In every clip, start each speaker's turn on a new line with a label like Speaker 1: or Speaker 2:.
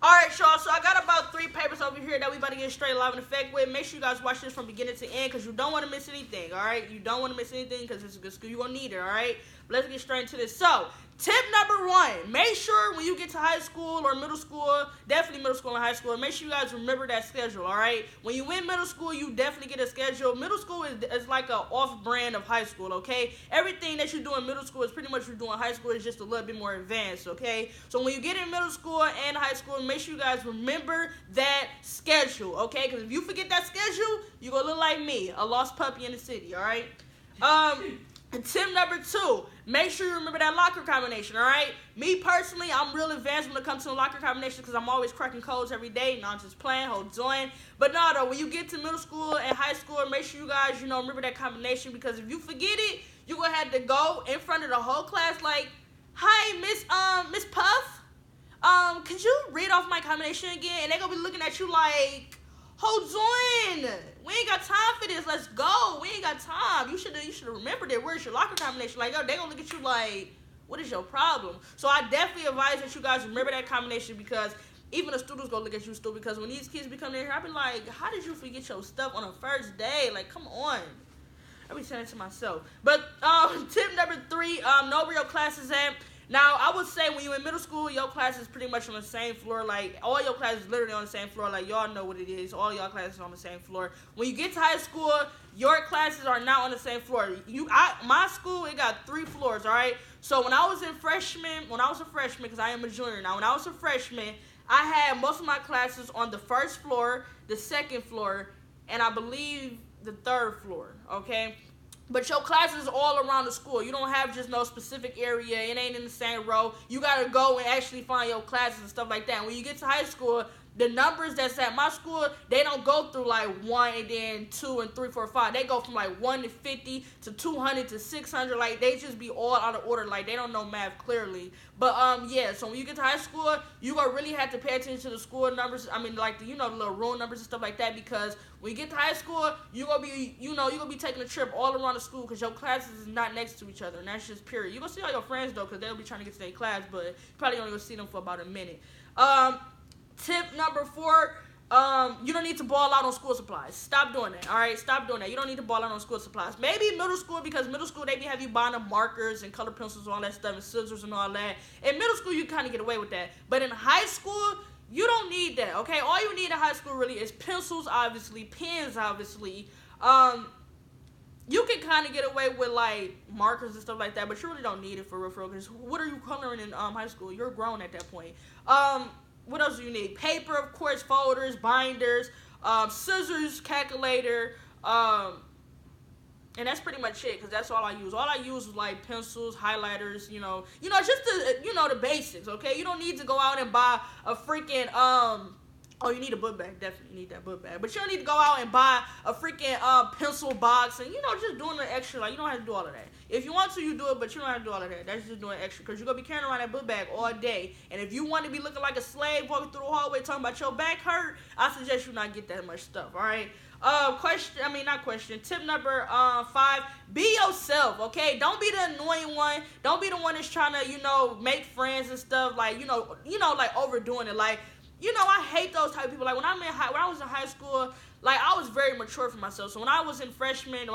Speaker 1: Alright, y'all, so I got about 3 papers over here that we about to get straight live in effect with. Make sure you guys watch this from beginning to end because you don't want to miss anything, alright? You don't want to miss anything because it's a good school. You're going to need it, alright? Let's get straight into this. So, tip number 1, make sure when you get to high school or middle school, definitely middle school and high school, make sure you guys remember that schedule, alright? When you in middle school, you definitely get a schedule. Middle school is like an off-brand of high school, okay? Everything that you do in middle school is pretty much what you do in high school. It's just a little bit more advanced, okay? So when you get in middle school and high school, make sure you guys remember that schedule, okay? Because if you forget that schedule, you're going to look like me, a lost puppy in the city, alright? And tip number 2, make sure you remember that locker combination, alright? Me personally, I'm real advanced when it comes to the locker combination because I'm always cracking codes every day. Not just playing, hold on. But no, though, when you get to middle school and high school, make sure you guys, remember that combination because if you forget it, you're going to have to go in front of the whole class like, hi, Miss Puff, could you read off my combination again? And they're going to be looking at you like, hold on, we ain't got time for this, let's go, we ain't got time. You should have remembered it. Where's your locker combination? Like, they gonna look at you like, what is your problem? So I definitely advise that you guys remember that combination because even the students gonna look at you stupid because when these kids be coming in here, I be like, how did you forget your stuff on the first day? Like, come on. I be saying it to myself. But tip number 3, know where your class is at. Now, I would say when you're in middle school, your class is pretty much on the same floor. Like, all your classes is literally on the same floor. Like, y'all know what it is. All y'all classes are on the same floor. When you get to high school, your classes are not on the same floor. My school, it got 3 floors, all right? So, when I was a freshman, because I am a junior now, when I was a freshman, I had most of my classes on the first floor, the second floor, and I believe the 3rd floor, okay? But your classes is all around the school. You don't have just no specific area. It ain't in the same row. You got to go and actually find your classes and stuff like that. When you get to high school, the numbers that's at my school, they don't go through like 1 and then 2 and 3, 4, 5. They go from like 1 to 50 to 200 to 600. Like, they just be all out of order. Like, they don't know math clearly. But, yeah, so when you get to high school, you going to really have to pay attention to the school numbers. I mean, like, the little room numbers and stuff like that because when you get to high school, you're going to be, you're going to be taking a trip all around the school because your classes is not next to each other. And that's just period. You're going to see all your friends, though, because they'll be trying to get to their class, but you probably only going to see them for about a minute. Tip number 4, you don't need to ball out on school supplies. Stop doing that, all right? Stop doing that. You don't need to ball out on school supplies. Maybe middle school, because middle school, they be have you buying up markers and color pencils and all that stuff and scissors and all that. In middle school, you kind of get away with that. But in high school, you don't need that, okay? All you need in high school really is pencils, obviously, pens, obviously. You can kind of get away with, like, markers and stuff like that, but you really don't need it for real, because what are you coloring in high school? You're grown at that point. What else do you need? Paper, of course, folders, binders, scissors, calculator, and that's pretty much it, because that's all I use. All I use is, like, pencils, highlighters, just the, the basics, okay? You don't need to go out and buy a freaking, oh, you need a book bag. Definitely need that book bag. But you don't need to go out and buy a freaking pencil box and, just doing the extra. Like, you don't have to do all of that. If you want to, you do it, but you don't have to do all of that. That's just doing extra because you're going to be carrying around that book bag all day. And if you want to be looking like a slave walking through the hallway talking about your back hurt, I suggest you not get that much stuff, all right? Tip number 5, be yourself, okay? Don't be the annoying one. Don't be the one that's trying to, make friends and stuff. Like, like overdoing it. Like, I hate those type of people. Like, when I was in high school, like, I was very mature for myself. So when I was a freshman,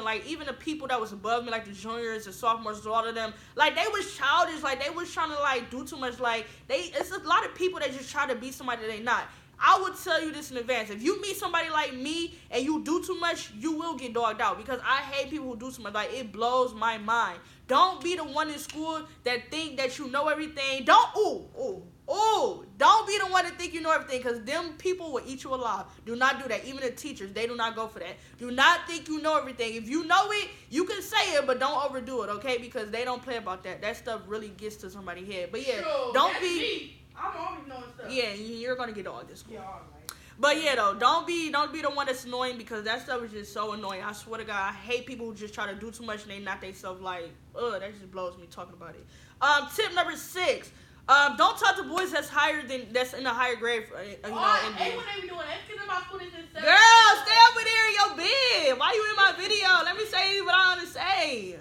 Speaker 1: like, even the people that was above me, like the juniors and sophomores, all of them, like, they was childish. Like, they was trying to, like, do too much. Like, it's a lot of people that just try to be somebody that they not. I would tell you this in advance. If you meet somebody like me and you do too much, you will get dogged out because I hate people who do too much. Like, it blows my mind. Don't be the one in school that think that you know everything. Don't be the one that think you know everything because them people will eat you alive. Do not do that. Even the teachers, they do not go for that. Do not think you know everything. If you know it, you can say it, but don't overdo it, okay? Because they don't play about that. That stuff really gets to somebody's head. But yeah, don't be...
Speaker 2: Me. I'm always knowing stuff.
Speaker 1: Yeah, you're going to get dogged this school.
Speaker 2: Yeah, all right.
Speaker 1: But yeah, though, don't be the one that's annoying because that stuff is just so annoying. I swear to God, I hate people who just try to do too much and they not they self like, that just blows me talking about it. Tip number 6, don't talk to boys that's in a higher grade.
Speaker 2: I hate when they be doing that. Because my school is in 7th.
Speaker 1: Girl, stay over there in your bed. Why you in my video? Let me say what I want to say.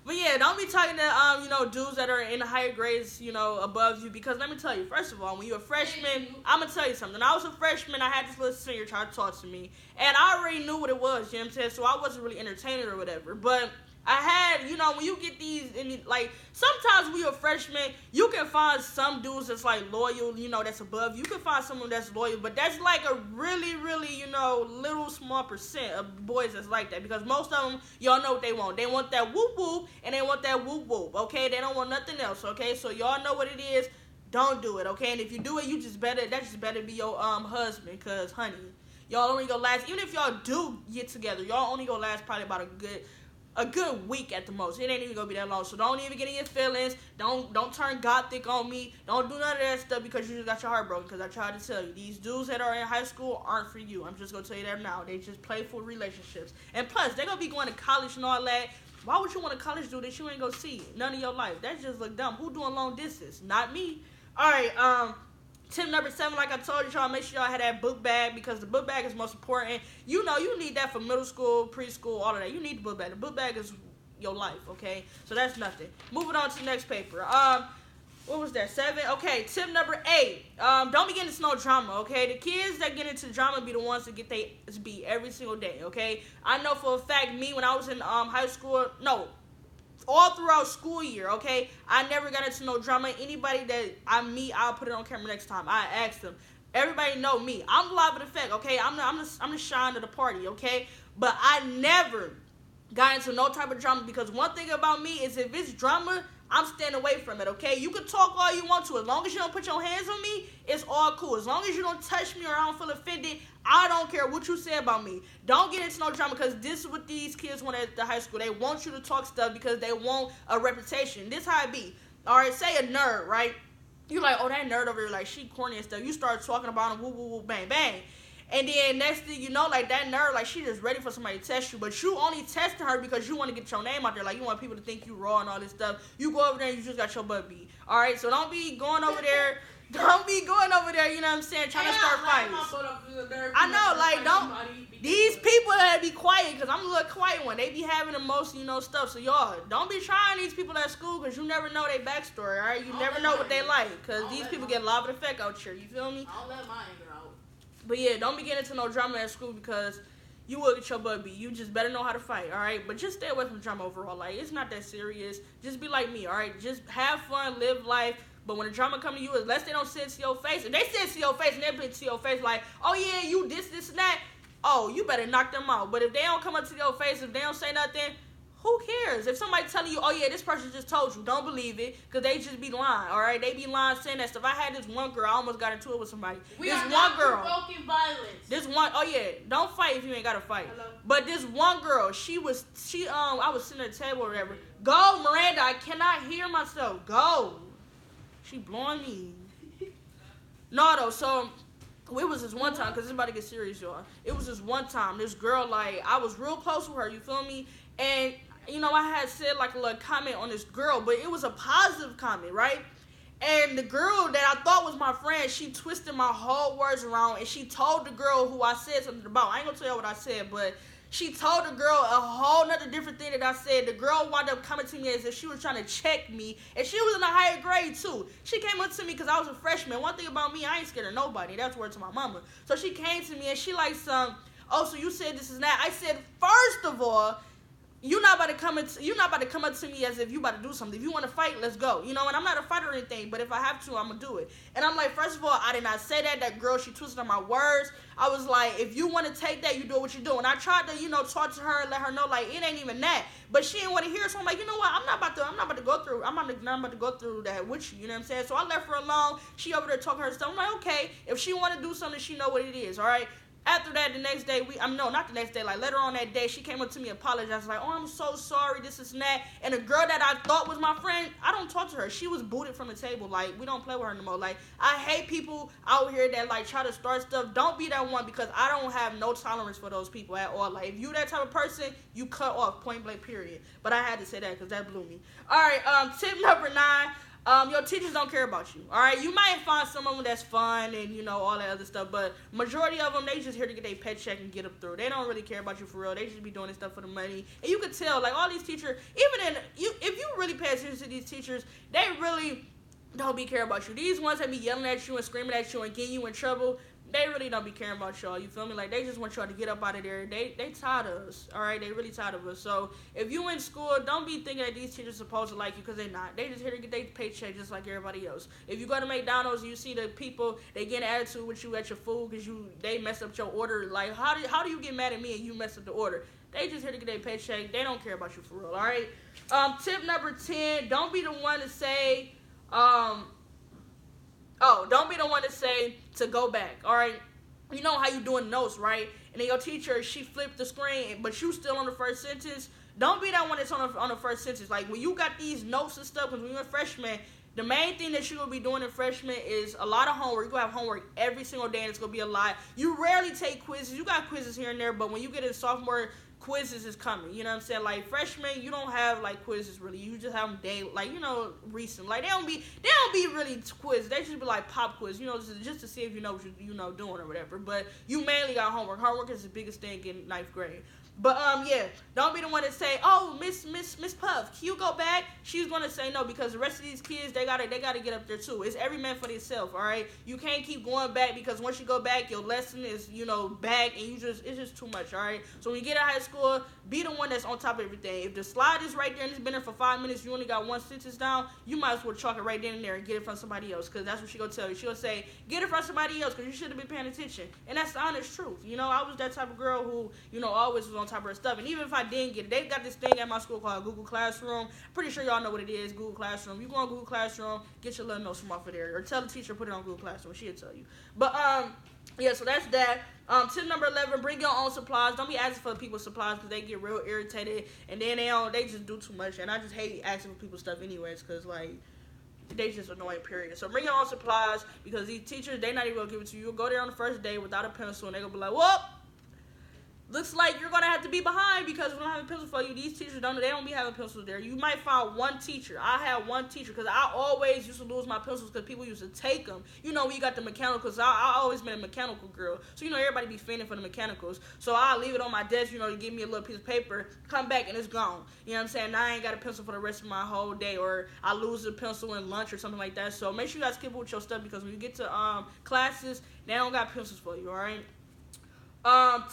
Speaker 1: But yeah, don't be talking to dudes that are in the higher grades, above you, because let me tell you, first of all, when you're a freshman, I'm gonna tell you something. When I was a freshman, I had this little senior try to talk to me, and I already knew what it was, you know what I'm saying? So I wasn't really entertaining or whatever. But I had, when you get these, like, sometimes when you're a freshman, you can find some dudes that's, like, loyal, that's above you. You can find someone that's loyal, but that's, like, a really, really, little small percent of boys that's like that. Because most of them, y'all know what they want. They want that whoop-whoop, and they want that whoop-whoop, okay? They don't want nothing else, okay? So y'all know what it is. Don't do it, okay? And if you do it, that just better be your husband, because, honey, y'all only gonna last, even if y'all do get together, y'all only gonna last probably about a good week at the most. It ain't even gonna be that long. So don't even get in your feelings. Don't turn gothic on me. Don't do none of that stuff because you just got your heart broken. Because I tried to tell you, these dudes that are in high school aren't for you. I'm just gonna tell you that now. They just playful relationships. And plus, they're gonna be going to college and all that. Why would you want a college dude that you ain't gonna see none of your life? That just look dumb. Who doing long distance? Not me. All right. Tip number 7, like I told y'all, make sure y'all have that book bag because the book bag is most important. You need that for middle school, preschool, all of that. You need the book bag. The book bag is your life, okay? So that's nothing. Moving on to the next paper. What was that? 7? Okay, tip number 8. Don't be getting into no drama, okay? The kids that get into drama be the ones that get they beat every single day, okay? I know for a fact, me, when I was in high school, all throughout school year, okay, I never got into no drama. Anybody that I meet, I'll put it on camera next time. I ask them. Everybody know me. I'm live in effect, okay? I'm the shine of the party, okay? But I never got into no type of drama because one thing about me is if it's drama, I'm staying away from it, okay? You can talk all you want to. As long as you don't put your hands on me, it's all cool. As long as you don't touch me or I don't feel offended, I don't care what you say about me. Don't get into no drama because this is what these kids want at the high school. They want you to talk stuff because they want a reputation. This how it be. All right, say a nerd, right? You like, oh, that nerd over here, like, she corny and stuff. You start talking about him, woo, woo, woo, bang, bang. And then next thing you know, like that nerd, like she just ready for somebody to test you. But you only testing her because you want to get your name out there. Like you want people to think you raw and all this stuff. You go over there and you just got your butt beat. All right, so don't be going over there. Don't be going over there, you know what I'm saying, trying to start fights. I know, like, these people that be quiet, because I'm a little quiet one. They be having the most, stuff. So, y'all, don't be trying these people at school, because you never know their backstory, all right? You never know what they like, because these people get live and effect out here, you feel me?
Speaker 2: I don't let my anger out.
Speaker 1: But, yeah, don't be getting into no drama at school, because you will get your butt beat. You just better know how to fight, all right? But just stay away from drama overall. Like, it's not that serious. Just be like me, all right? Just have fun, live life. But when the drama come to you, unless they don't say it to your face, if they say it to your face and they put it to your face like, oh yeah, you this, and that, oh, you better knock them out. But if they don't come up to your face, if they don't say nothing, who cares? If somebody telling you, oh yeah, this person just told you, don't believe it, because they just be lying, all right? They be lying saying that stuff. I had this one girl, I almost got into it with somebody.
Speaker 2: We are not provoking violence.
Speaker 1: This one, oh yeah, don't fight if you ain't got to fight.
Speaker 2: Hello?
Speaker 1: But this one girl, I was sitting at the table or whatever. Go, Miranda, I cannot hear myself. Go. She blowing me. No, though, so it was this one time, because it's about to get serious, y'all. It was this one time, this girl, like, I was real close with her, you feel me? And, I had said, like, a little comment on this girl, but it was a positive comment, right? And the girl that I thought was my friend, she twisted my whole words around, and she told the girl who I said something about. I ain't gonna tell you what I said, but she told the girl a whole nother different thing that I said. The girl wound up coming to me as if she was trying to check me. And she was in a higher grade, too. She came up to me because I was a freshman. One thing about me, I ain't scared of nobody. That's word to my mama. So she came to me and she like oh, so you said this is that. I said, first of all, you're not about to come up to me as if you about to do something. If you want to fight, let's go. And I'm not a fighter or anything, but if I have to, I'm going to do it. And I'm like, first of all, I did not say that. That girl, she twisted on my words. I was like, if you want to take that, you do what you do. And I tried to, talk to her and let her know, like, it ain't even that. But she didn't want to hear it. So I'm like, you know what? I'm not about to go through that with you. You know what I'm saying? So I left her alone. She over there talking her stuff. I'm like, okay, if she want to do something, she know what it is, all right? After that, the next day, not the next day, like later on that day, she came up to me, apologized, like, oh, I'm so sorry, this and that. And the girl that I thought was my friend, I don't talk to her. She was booted from the table. Like, we don't play with her no more. Like, I hate people out here that, like, try to start stuff. Don't be that one because I don't have no tolerance for those people at all. Like, if you that type of person, you cut off, point blank, period. But I had to say that because that blew me. All right, tip number 9. Your teachers don't care about you, all right? You might find some of them that's fun and, you know, all that other stuff, but majority of them, they just here to get their paycheck and get them through. They don't really care about you for real. They just be doing this stuff for the money. And you can tell, like, all these teachers, if you really pay attention to these teachers, they really don't be care about you. These ones that be yelling at you and screaming at you and getting you in trouble, they really don't be caring about y'all, you feel me? Like, they just want y'all to get up out of there. They tired of us, all right? They really tired of us. So, if you in school, don't be thinking that these teachers are supposed to like you, because they not. They just here to get their paycheck just like everybody else. If you go to McDonald's and you see the people, they get an attitude with you at your food because they messed up your order. Like, how do you get mad at me and you messed up the order? They just here to get their paycheck. They don't care about you for real, all right? Tip number 10, don't be the one to say, don't be the one to say to go back, all right? You know how you doing notes, right? And then your teacher, she flipped the screen, but you still on the first sentence. Don't be that one that's on the first sentence. Like, when you got these notes and stuff, because when you're a freshman, the main thing that you will be doing in freshman is a lot of homework. You're going to have homework every single day, and it's going to be a lot. You rarely take quizzes. You got quizzes here and there, but when you get in sophomore, quizzes is coming, you know what I'm saying? Like, freshmen, you don't have like quizzes really. You just have them daily, like, you know, recent. Like, they don't be really quizzes. They just be like pop quiz, you know, just to see if you know what you know doing or whatever. But you mainly got homework. Homework is the biggest thing in ninth grade. But yeah, don't be the one to say, "Oh, Miss Puff, can you go back?" She's gonna say no, because the rest of these kids, they gotta get up there too. It's every man for themselves, all right? You can't keep going back, because once you go back, your lesson is, you know, back, and it's just too much, all right? So when you get out of high school, be the one that's on top of everything. If the slide is right there and it's been there for 5 minutes, you only got one sentence down, you might as well chalk it right then and there and get it from somebody else, because that's what she gonna tell you. She gonna say, get it from somebody else, because you should have been paying attention. And that's the honest truth. You know, I was that type of girl who, you know, always was on top of her stuff. And even if I didn't get it, they got this thing at my school called Google Classroom. Pretty sure y'all know what it is, Google Classroom. You go on Google Classroom, get your little notes from off of there, or tell the teacher put it on Google Classroom. She'll tell you. But yeah, so that's that. Tip number 11, bring your own supplies. Don't be asking for people's supplies, because they get real irritated, and then they just do too much. And I just hate asking for people's stuff anyways, because like, they just annoying, period. So bring your own supplies, because these teachers, they not even gonna give it to you. You'll go there on the first day without a pencil, and they gonna be like, "Whoop, looks like you're gonna have to be behind, because we don't have a pencil for you." These teachers don't be having pencils there. You might find one teacher. I had one teacher, because I always used to lose my pencils because people used to take them. You know, we got the mechanicals. I always been a mechanical girl, so you know everybody be fending for the mechanicals. So I leave it on my desk, you know, to give me a little piece of paper, come back and it's gone. You know what I'm saying? Now I ain't got a pencil for the rest of my whole day, or I lose a pencil in lunch or something like that. So make sure you guys keep up with your stuff, because when you get to classes, they don't got pencils for you. All right.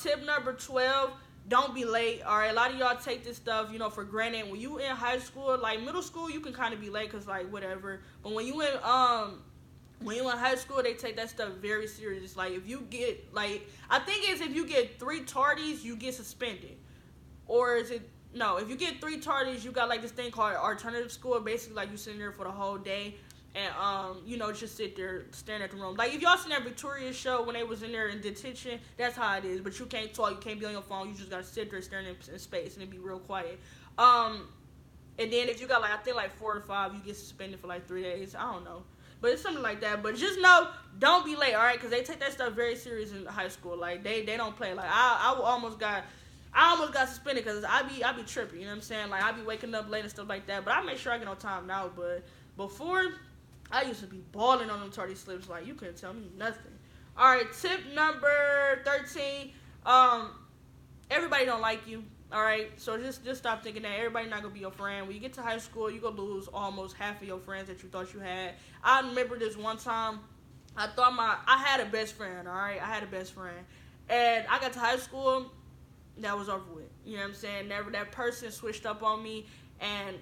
Speaker 1: Tip number 12, don't be late, all right? A lot of y'all take this stuff, you know, for granted. When you in high school, like middle school, you can kind of be late, because like whatever. But when you in high school, they take that stuff very serious. Like, if you get, like, I think it's if you get 3 tardies, you get suspended. Or is it, no, if you get 3 tardies, you got like this thing called alternative school. Basically, like, you sitting there for the whole day. And, you know, just sit there staring at the room. Like, if y'all seen that Victoria's show when they was in there in detention, that's how it is. But you can't talk, you can't be on your phone, you just gotta sit there staring in space, and it be real quiet. And then if you got, like, I think, like, 4 or 5, you get suspended for, like, 3 days. I don't know. But it's something like that. But just know, don't be late, all right? Because they take that stuff very serious in high school. Like, they don't play. Like, I almost got suspended, because I be tripping, you know what I'm saying? Like, I be waking up late and stuff like that. But I make sure I get on time now. But before, I used to be balling on them tardy slips. Like, you couldn't tell me nothing. All right, tip number 13. Everybody don't like you. All right, so just stop thinking that everybody not gonna be your friend. When you get to high school, you gonna lose almost half of your friends that you thought you had. I remember this one time, I had a best friend. All right, I had a best friend, and I got to high school, that was over with. You know what I'm saying? Never that person switched up on me, and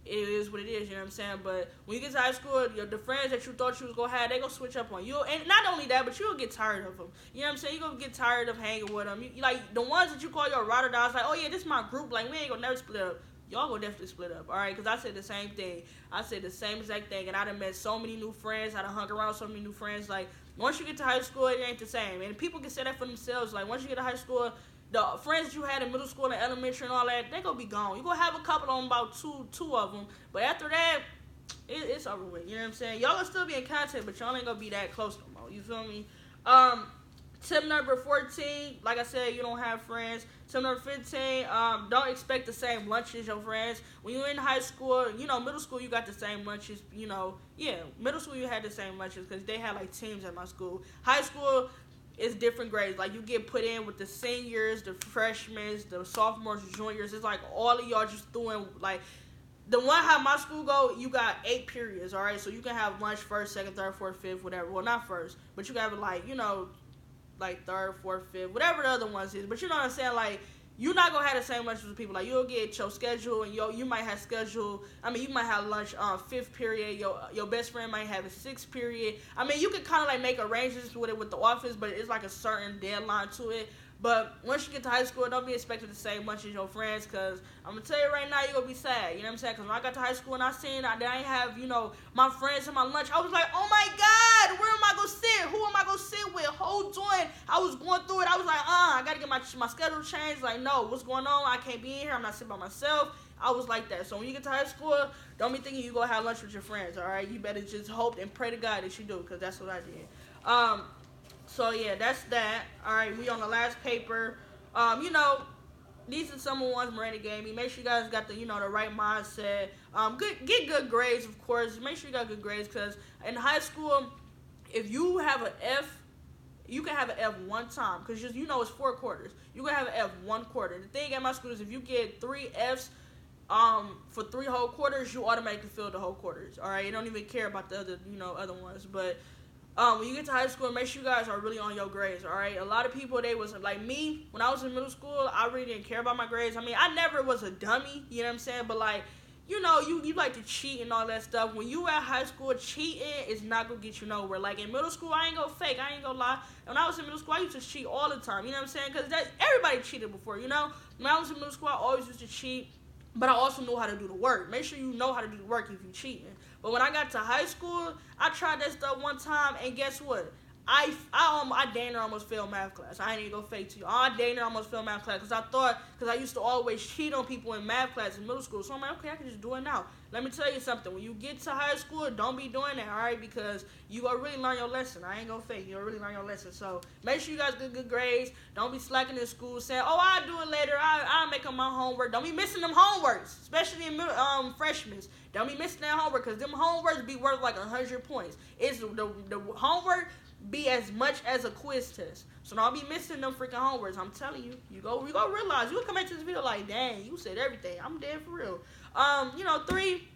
Speaker 1: it is what it is, you know what I'm saying? But when you get to high school, the friends that you thought you was going to have, they going to switch up on you. And not only that, but you'll get tired of them. You know what I'm saying? You're going to get tired of hanging with them. You, like, the ones that you call your ride or die, it's like, oh, yeah, this is my group. Like, we ain't going to never split up. Y'all going to definitely split up, all right? Because I said the same thing. I said the same exact thing. And I done met so many new friends. I done hung around so many new friends. Like, once you get to high school, it ain't the same. And people can say that for themselves. Like, once you get to high school, the friends that you had in middle school and elementary and all that, they gonna be gone. You gonna have a couple of them, about two of them, but after that, it's over with. You know what I'm saying? Y'all gonna still be in contact, but y'all ain't gonna be that close no more. You feel me? Tip number 14, like I said, you don't have friends. Tip number 15, don't expect the same lunches as your friends. When you're in high school, middle school, you got the same lunches, middle school you had the same lunches because they had like teams at my school. High school is different grades. Like you get put in with the seniors, the freshmen, the sophomores, the juniors. It's like all of y'all just doing like, the one how my school go, you got 8 periods, all right? So you can have lunch first, second, third, fourth, fifth, whatever. Well, not first, but you can have it like, like third, fourth, fifth, whatever the other ones is. But you know what I'm saying? Like, you're not gonna have the same lunch with people. Like, you'll get your schedule, and you might have schedule. I mean, you might have lunch 5th period. Your best friend might have a 6th period. I mean, you can kind of like make arrangements with it with the office, but it's like a certain deadline to it. But once you get to high school, don't be expected to say much as your friends, because I'm going to tell you right now, you're going to be sad. You know what I'm saying? Because when I got to high school and I seen that I didn't have, my friends in my lunch, I was like, oh my God, where am I going to sit? Who am I going to sit with? Hold on. I was going through it. I was like, I got to get my schedule changed. Like, no, what's going on? I can't be in here. I'm not sitting by myself. I was like that. So when you get to high school, don't be thinking you're going to have lunch with your friends, all right? You better just hope and pray to God that you do, because that's what I did. So yeah, that's that. All right, we on the last paper. These are some of the ones Miranda gave me. Make sure you guys got the, the right mindset. Get good grades, of course. Make sure you got good grades, because in high school, if you have an F, you can have an F one time, because it's 4 quarters. You can have an F 1 quarter. The thing at my school is if you get 3 Fs for 3 whole quarters, you automatically fill the whole quarters. All right, you don't even care about the other, other ones, but. When you get to high school, make sure you guys are really on your grades, all right? A lot of people, they was like me, when I was in middle school, I really didn't care about my grades. I mean, I never was a dummy, you know what I'm saying? But like, you like to cheat and all that stuff. When you at high school, cheating is not going to get you nowhere. Like in middle school, I ain't going to fake, I ain't going to lie. When I was in middle school, I used to cheat all the time, you know what I'm saying? Because everybody cheated before, When I was in middle school, I always used to cheat. But I also know how to do the work. Make sure you know how to do the work if you're cheating. But when I got to high school, I tried that stuff one time, and guess what? I damn near almost failed math class. I ain't even gonna fake to you. I damn near almost failed math class because I used to always cheat on people in math class in middle school. So I'm like, okay, I can just do it now. Let me tell you something. When you get to high school, don't be doing that, all right? Because you gonna really learn your lesson. I ain't gonna fake. You gonna really learn your lesson. So make sure you guys get good grades. Don't be slacking in school, saying, oh, I'll do it later. I'll make up my homework. Don't be missing them homeworks, especially in freshmen. Don't be missing that homework, because them homeworks be worth like 100 points. It's the homework be as much as a quiz test. So don't be missing them freaking homeworks. I'm telling you, you go realize, you'll come back to this video like, dang, you said everything. I'm dead for real. 3,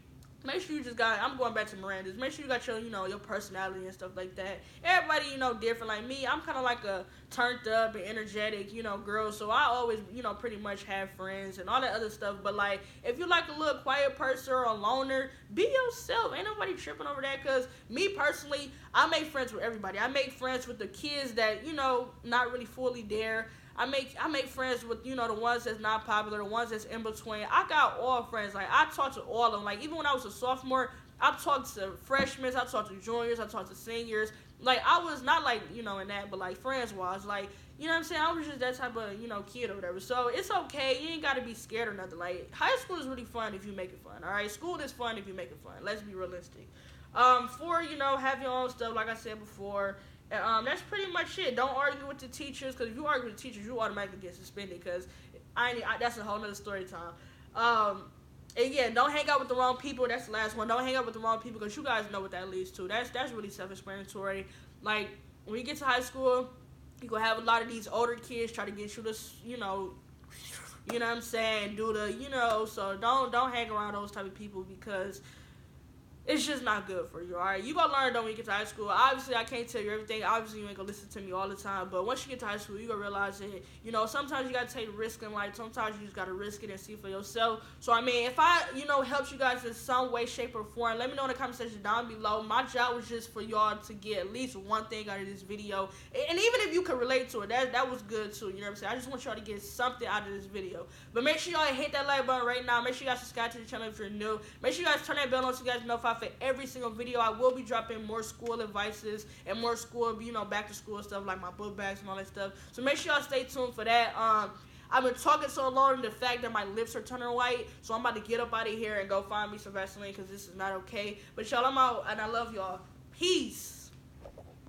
Speaker 1: make sure you just got, I'm going back to Miranda's, make sure you got your, your personality and stuff like that. Everybody, different. Like me, I'm kind of like a turned up and energetic, girl. So I always, pretty much have friends and all that other stuff. But like, if you like a little quiet person or a loner, be yourself. Ain't nobody tripping over that, because me personally, I make friends with everybody. I make friends with the kids that, not really fully there. I make friends with, the ones that's not popular, the ones that's in between. I got all friends. Like, I talk to all of them. Like, even when I was a sophomore, I talked to freshmen, I talked to juniors, I talked to seniors. Like, I was not like, in that, but like friends-wise, like, you know what I'm saying? I was just that type of, kid or whatever. So it's okay. You ain't got to be scared or nothing. Like, high school is really fun if you make it fun, all right? School is fun if you make it fun. Let's be realistic. 4, have your own stuff, like I said before. That's pretty much it. Don't argue with the teachers, because if you argue with the teachers, you automatically get suspended, because that's a whole nother story time. And yeah, don't hang out with the wrong people. That's the last one. Don't hang out with the wrong people, because you guys know what that leads to. That's really self-explanatory. Like, when you get to high school, you're going to have a lot of these older kids try to get you to, you know what I'm saying, do the, so don't hang around those type of people, because it's just not good for you, all right? You gonna learn, though, when you get to high school. Obviously, I can't tell you everything. Obviously, you ain't gonna listen to me all the time. But once you get to high school, you gonna realize that, sometimes you gotta take risk in life. Sometimes you just gotta risk it and see for yourself. So, I mean, if I, helped you guys in some way, shape, or form, let me know in the comment section down below. My job was just for y'all to get at least one thing out of this video. And even if you could relate to it, that was good, too. You know what I'm saying? I just want y'all to get something out of this video. But make sure y'all hit that like button right now. Make sure you guys subscribe to the channel if you're new. Make sure you guys turn that bell on so you guys know for every single video. I will be dropping more school advices and more school, back to school stuff, like my book bags and all that stuff. So make sure y'all stay tuned for that. I've been talking so long, the fact that my lips are turning white, so I'm about to get up out of here and go find me some Vaseline, because this is not okay. But y'all, I'm out, and I love y'all. Peace.